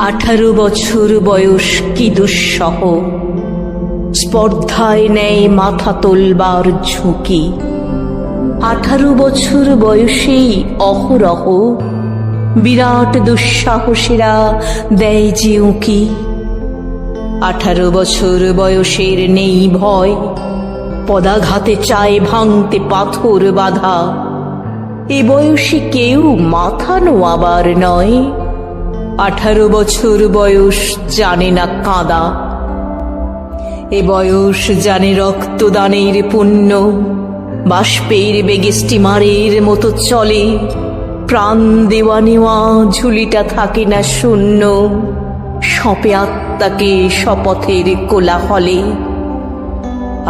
18 বছর বয়স কি দুঃসহ, স্পর্ধায় নেয় মাথা তোলবার ঝুঁকি। 18 বছর বয়সেই অহরহ বিরাট দুঃসাহসীরা দেয় যে উঁকি। 18 বছর বয়সের নেই ভয়, পদাঘাতে চায় ভাঙতে পাথর বাঁধা। এ বয়সে কেউ মাথা নোয়াবার নয়, 18 বছর বয়স জানে না কাঁদা। এ বয়স জানে রক্তদানের পুণ্য, বাষ্পের বেগে স্টিমারের মতো চলে। প্রাণ দেওয়া নেওয়া ঝুলিটা থাকে না শূন্য, সঁপে আত্মাকে শপথের কোলাহলে।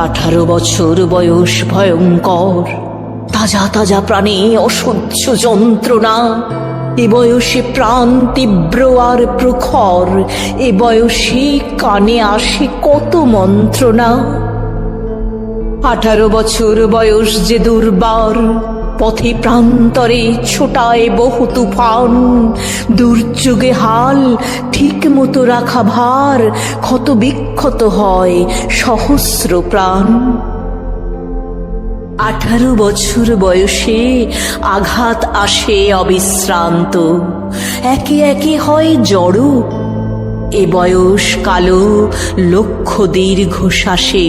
18 বছর বয়স ভয়ঙ্কর, তাজা তাজা প্রাণে অসহ্য যন্ত্রণা। এ বয়সে প্রাণ তীব্র আর প্রখর, এ বয়সে কানে আসে কত মন্ত্রণা। 18 বছর বয়স যে দুর্বার, পথে প্রান্তরে ছোটায় বহু তুফান। দুর্যোগে হাল ঠিক মতো রাখা ভার, ক্ষত বিক্ষত হয় সহস্র প্রাণ। 18 বছর বয়সে আঘাত আসে অবিশ্রান্ত, একে একে হয় জড়ো। এ বয়স কালো লক্ষ দীর্ঘশ্বাসে,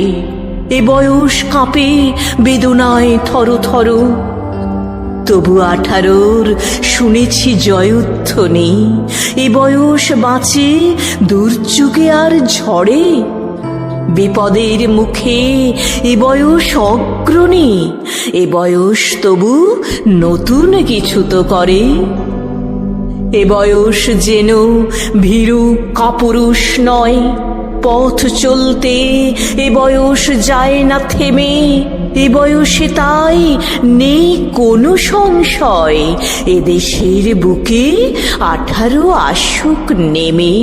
এ বয়স কাঁপে বেদনায় থর থর। তবু 18 শুনেছি জয়ধ্বনি, এ বয়স বাঁচে দুর্যোগে আর ঝড়ে। বিপদের মুখে এ বয়স অগ্রণী, এ বয়স তবু নতুন কিছু তো করে। এ বয়স যেন ভীরু কাপুরুষ নয়, পথ চলতে এ বয়স যায় না থেমে। এ বয়সে তাই নেই কোনো সংশয়, এ দেশের বুকে 18 আসুক নেমে।